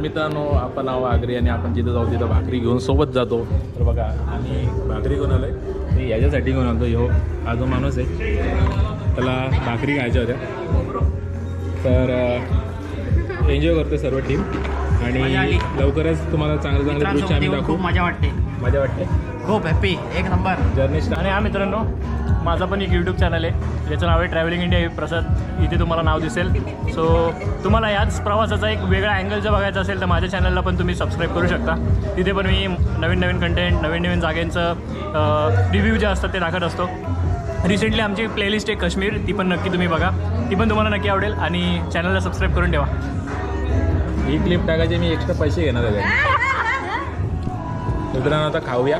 मित्रांनो आपण आहो आगरी आणि आपण जिथं जाऊ तिथं भाकरी घेऊन सोबत जातो। तर बघा आम्ही भाकरी घेऊन आलोय, मी याच्यासाठी घेऊन आलो। हा जो माणूस आहे त्याला भाकरी खायच्या होत्या, तर एन्जॉय करतो सर्व टीम आणि लवकरच तुम्हाला चांगलं चांगलं दृश्य आम्ही दाखवू। खूप मजा वाटते, मजा वाटते, खूप हॅपी, एक नंबर जर्नी स्टार्ट। आणि हा मित्रांनो माझा पण एक यूट्यूब चॅनल आहे ज्याचं नाव आहे ट्रॅव्हलिंग इंडिया प्रसाद, इथे तुम्हाला नाव दिसेल। सो तुम्हाला याच प्रवासाचा एक वेगळा अँगल जर बघायचा असेल तर माझ्या चॅनलला पण तुम्ही सबस्क्राईब करू शकता। तिथे पण मी नवीन नवीन कंटेंट, नवीन नवीन जागेंचं रिव्ह्यू जे असतात ते टाकत असतो। रिसेंटली आमची प्लेलिस्ट आहे काश्मीर, ती पण नक्की तुम्ही बघा, ती पण तुम्हाला नक्की आवडेल आणि चॅनलला सबस्क्राईब करून ठेवा। ही क्लिप टाकायची मी एक्स्ट्रा पैसे घेणार आहे मित्रांनो। आता खाऊया।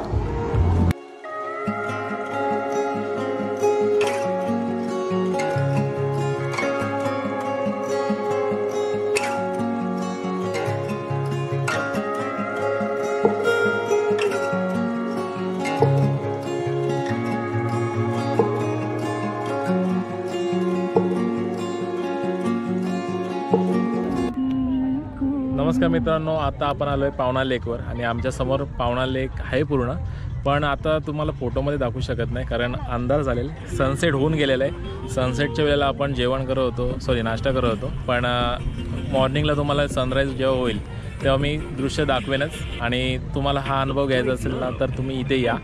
नमस्कार मित्रांनो, आता आपण आलो आहे पावना लेकवर आणि आमच्यासमोर पावना लेक आहे पूर्ण, पण आता तुम्हाला फोटोमध्ये दाखवू शकत नाही कारण अंधार झालेला, सनसेट होऊन गेलेला आहे। सनसेटच्या वेळेला आपण जेवण करत होतो, नाश्ता करत होतो, पण मॉर्निंगला तुम्हाला सनराईज जेव्हा होईल तेव्हा मी दृश्य दाखवेनच। आणि तुम्हाला हा अनुभव घ्यायचा असेल ना तर तुम्ही इथे या,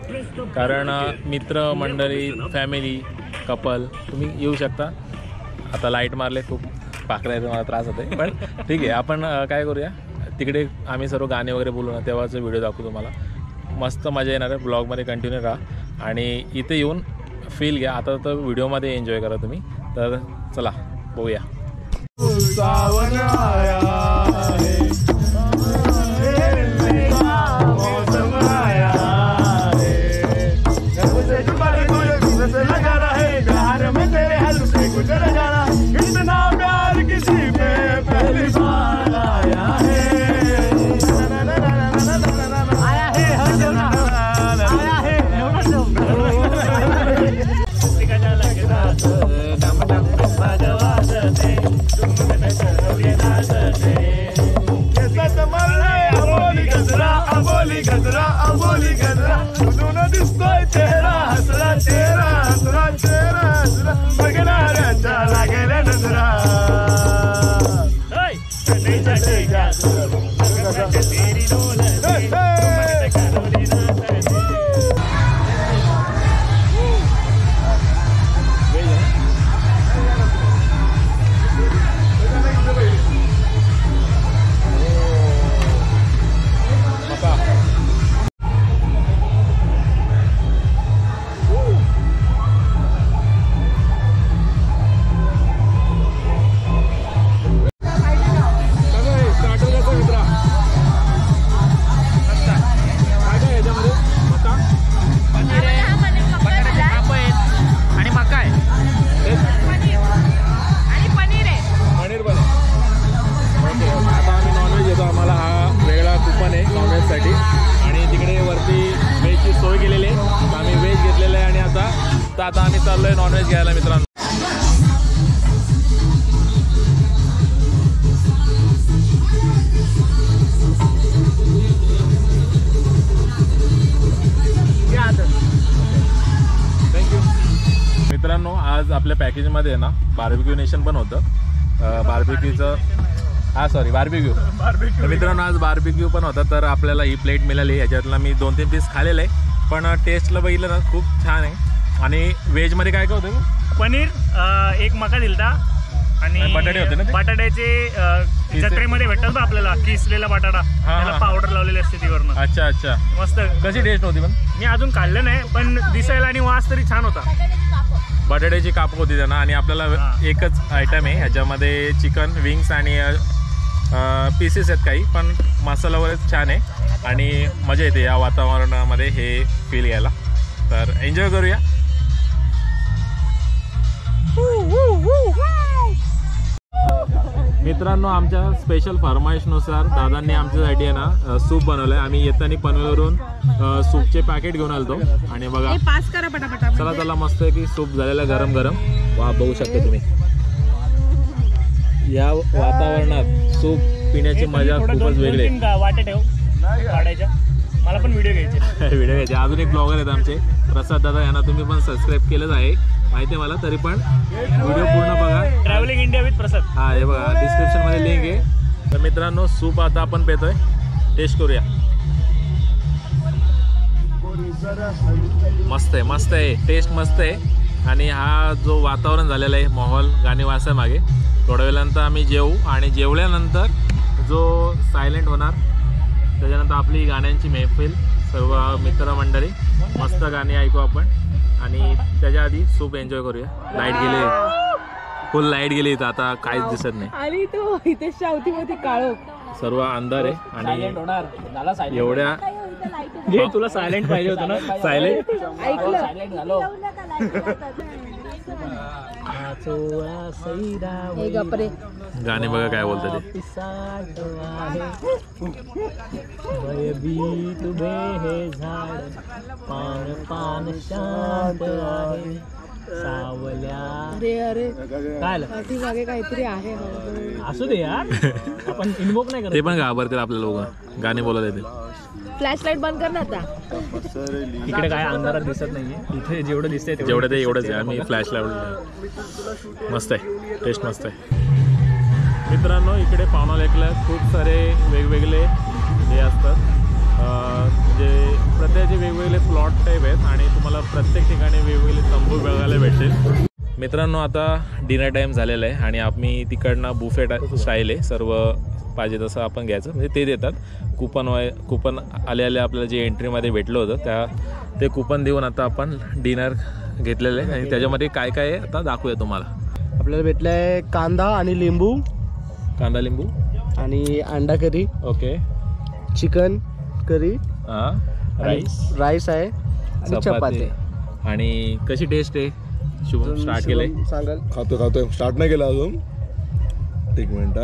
कारण मित्र मंडळी, फॅमिली, कपल तुम्ही येऊ शकता। आता लाईट मारले, खूप पाकरायचा मला त्रास होतो, पण ठीक आहे। आपण काय करूया, तिकडे आम्ही सर्व गाणे वगैरे बोलू ना तेव्हाचं व्हिडिओ दाखवू तुम्हाला, मस्त मजा येणार आहे। ब्लॉगमध्ये कंटिन्यू राहा आणि इथे येऊन फील घ्या। आता तर व्हिडिओमध्ये एन्जॉय करा तुम्ही, तर चला बघूया। आता आम्ही चाललोय नॉनव्हेज घ्यायला मित्रांनो। थँक्यू मित्रांनो, आज आपल्या पॅकेजमध्ये आहे ना बार्बिक्यू नेशन पण होतं, बार्बिक्यूचं बार्बिक्यू। तर मित्रांनो आज बार्बिक्यू पण होता, तर आपल्याला ही प्लेट मिळाली। याच्यातला मी 2-3 पीस खाल्लेलं आहे, पण टेस्टला बघितलं ना खूप छान आहे। आणि व्हेजमध्ये काय काय होतं? पनीर, एक मका दिलता आणि बटाटे होते ना, बटाट्याचे जत्रेमध्ये भेटतात ना आपल्याला, किसलेला बटाटा, त्याला पावडर लावलेली असते तीवरनं। अच्छा अच्छा, मस्त। कशी टेस्ट होती? पण मी अजून खाल्लं नाही, पण दिसायला आणि वास तरी छान होता। बटाट्याची काप होती त्यांना। आणि आपल्याला एकच आयटम आहे ह्याच्यामध्ये, चिकन विंग्स आणि पीसेस आहेत काही, पण मसाला वगैरे छान आहे आणि मजा येते या वातावरणामध्ये हे फील घ्यायला। तर एन्जॉय करूया. मित्रांनो, आमच्या स्पेशल फरमाईशनुसार दादांनी आमच्यासाठी आहे ना सूप बनवलंय. आम्ही येताना पनवेलवरून सूपचे पॅकेट घेऊन आलतो आणि बघा पास करा पटापटा. चला चला मस्त आहे की सूप झालेलं गरम गरम. वा बघू शकता तुम्ही या वातावरणात सूप पिण्याची मजा खूपच वेगळी आहे. वाटे ठेव काढायच्या. मला पण व्हिडिओ घ्यायचे. व्हिडिओ घ्यायचे. अजून एक ब्लॉगर आहेत आमचे प्रसाद दादा, यांना तुम्ही पण सबस्क्राईब केलंच आहे माहिती आहे मला, तरी पण व्हिडिओ पूर्ण बघा. ट्रॅव्हलिंग इंडिया विथ प्रसाद. हा हे बघा डिस्क्रिप्शन मध्ये लिंक आहे. तर मित्रांनो सूप आता आपण पेतोय, टेस्ट करूया. मस्त आहे मस्त आहे, टेस्ट मस्त आहे. आणि हा जो वातावरण झालेला आहे माहोल गाणी वाचा मागे, थोड्या वेळानंतर आम्ही जेवू आणि जेवल्यानंतर जो सायलेंट होणार त्याच्यानंतर आपली गाण्यांची महफिल, सर्व मित्रमंडळी मस्त गाणी ऐकू आपण आणि त्याच्या आधी सूप एन्जॉय करूया. लाईट गेली, फुल लाईट गेली इथं, आता काहीच दिसत नाही आणि तो इथे शावतीमध्ये काळो सर्व अंधार आहे. आणि एवढ्या तुला सायलेंट पाहिजे होतं ना. सायलेंट गपरे गाणे बघा काय बोलतात ते. अरे अरे काय पाठीमागे काहीतरी आहे. असू दे यार, आपण इन्वोक नाही ते करत. पण घाबरतील आपले लोक गाणे बोलत येतील. फ्लॅश लाईट बंद कर ना आता. इकडे काय अंधारात दिसत नाहीये. इथे जेवढं दिसतंय जेवढं ते एवढंच आहे. आम्ही फ्लॅश लावलं. मस्त आहे, टेस्ट मस्त आहे. मित्रांनो, इकडे पावना लेकला खूप सारे वेगवेगळे हे असतात, जे प्रत्येकाचे वेगवेगळे प्लॉट टाईप आहेत आणि तुम्हाला प्रत्येक ठिकाणी वेगवेगळे तंबू बघायला भेटेल. मित्रांनो, आता डिनर टाईम झालेला आहे आणि आम्ही तिकडनं बुफे स्टाईल आहे, सर्व पाहिजे तसं आपण घ्यायचं, म्हणजे ते देतात. कुपन आले आपल्याला जे एंट्रीमध्ये भेटलं होतं ते कुपन देऊन आता आपण डिनर घेतलेलं आहे. आणि त्याच्यामध्ये काय काय आहे आता दाखवूया तुम्हाला. आपल्याला भेटलं आहे कांदा आणि लिंबू, कांदा लिंबू आणि अंडा करी, ओके, चिकन करी, हां, राईस आहे आणि चपाती. आणि कशी टेस्ट आहे? शुभम स्टार्ट केलंय. सांगाल? खातोय स्टार्ट नाही केलं अजून, एक मिनिट.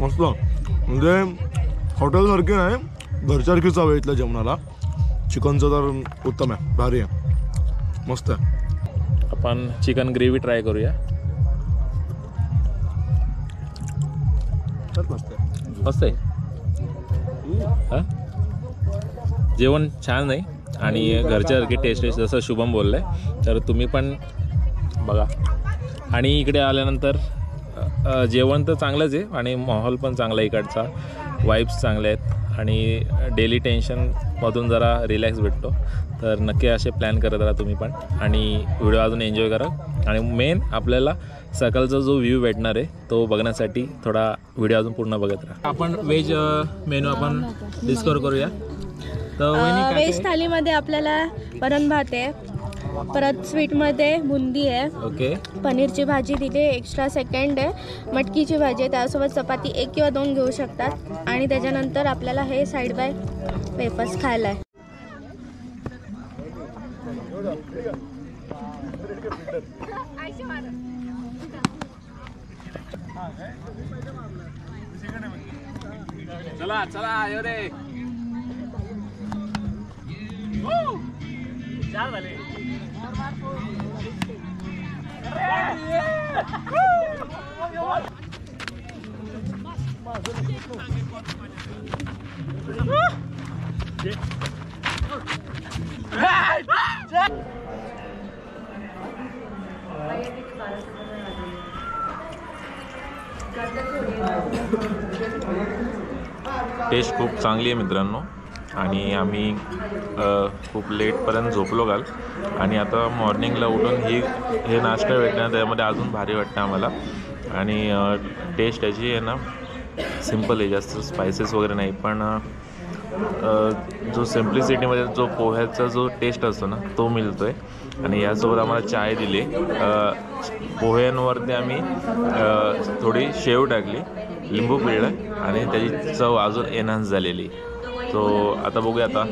मस्त, म्हणजे हॉटेलसारखी नाही, घरच्यासारखी चव आहे इथल्या जेवणाला. चिकनचं तर उत्तम आहे, भारी आहे, मस्त आहे. आपण चिकन ग्रेव्ही ट्राय करूया. मस्त आहे. हां, जेवण छान आहे आणि घरच्यासारखी टेस्ट आहे जसं शुभम बोललं आहे. तर तुम्ही पण बघा. आणि इकडे आल्यानंतर जेवण तर चांगलंच आहे आणि माहोल पण चांगला आहे इकडचा, वाईब्स चांगले आहेत आणि डेली टेन्शनमधून जरा रिलॅक्स भेटतो. तर नक्की असे प्लॅन करत राहा तुम्ही पण आणि व्हिडिओ अजून एन्जॉय करा. आणि मेन आपल्याला सकाळचा जो व्ह्यू भेटणार आहे तो बघण्यासाठी थोडा व्हिडिओ अजून पूर्ण बघत राहा. आपण व्हेज मेनू आपण डिस्कवर करूया. तर व्हेज थालीमध्ये आपल्याला वरण भात आहे, परत स्वीटमध्ये बुंदी आहे, ओके, पनीरची भाजी दिली एक्स्ट्रा सेकंड आहे, मटकीची भाजी आहे, त्यासोबत चपाती 1 किंवा 2 घेऊ शकतात. आणि त्याच्यानंतर आपल्याला हे साईड बाय वेफर्स खायला आहे. चला चला यो रे. चार झाले. टेस्ट खूप चांगली आहे मित्रांनो. आणि आम्ही खूप लेटपर्यंत झोपलो काल आणि आता मॉर्निंगला उठून हे नाश्ता भेटणार त्यामध्ये अजून भारी वाटतं आम्हाला. आणि टेस्ट याची आहे ना सिम्पल आहे, जास्त स्पायसेस वगैरे नाही, पण जो सिम्प्लिसिटीमध्ये जो पोह्याचा जो टेस्ट असतो ना तो मिळतो आहे. आणि यासोबत आम्हाला चाय दिली. पोह्यांवरती आम्ही थोडी शेव टाकली, लिंबू पिळलं आणि त्याची चव अजून एनहान्स झालेली. सो आता बघूया, आता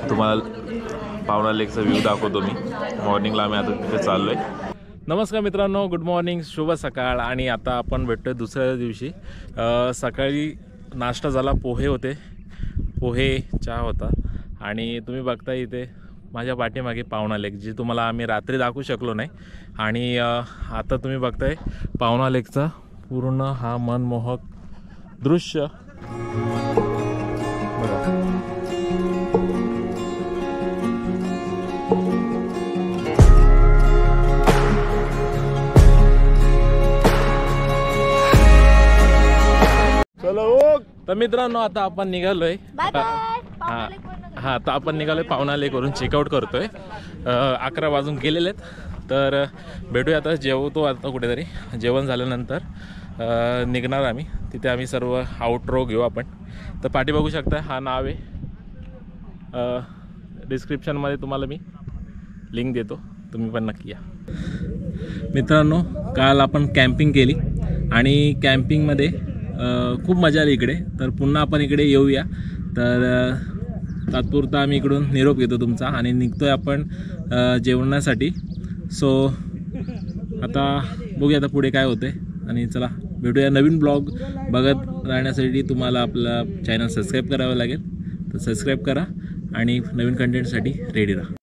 तुम्हाला पावना लेकचा व्ह्यू दाखवतो मी. मॉर्निंगला आम्ही आता तिथे चाललो आहे. नमस्कार मित्रांनो, गुड मॉर्निंग, शुभ सकाळ. आणि आता आपण भेटतोय दुसऱ्या दिवशी. सकाळी नाश्ता झाला, पोहे होते, पोहे चहा होता. आणि तुम्ही बघता इथे माझ्या पाठीमागे पावना लेक, जी तुम्हाला आम्ही रात्री दाखवू शकलो नाही. आणि आता तुम्ही बघताय पावना लेकचा पूर्ण हा मनमोहक दृश्य. तर मित्रांनो, आता आपण निघालोय. हा आता आपण निघालोय पावना लेकवरून चेकआउट करतोय. 11 वाजून गेलेले आहेत. तर भेटूया आता, जेवतो आता कुठेतरी. जेवण झाल्यानंतर निघणार आम्ही. तिथे आम्ही सर्व आउटरो घेऊ आपण. तर पाठी बघू शकता, हा नाव आहे. डिस्क्रिप्शनमध्ये तुम्हाला मी लिंक देतो, तुम्ही पण नक्की या. मित्रांनो, काल आपण कॅम्पिंग केली आणि कॅम्पिंगमध्ये खूप मजा आली इकडे. तर पुन्हा आपण इकडे येऊया. तर तात्पुरता आम्ही इकडून निरोप घेतो तुमचा आणि निघतोय आपण जेवणासाठी. सो आता बघूया आता पुढे काय होते. आणि चला भेटूया. नवीन ब्लॉग बघत राहण्यासाठी तुम्हाला आपला चॅनल सबस्क्राईब करावं लागेल. तर सबस्क्राईब करा आणि नवीन कंटेंटसाठी रेडी राहा.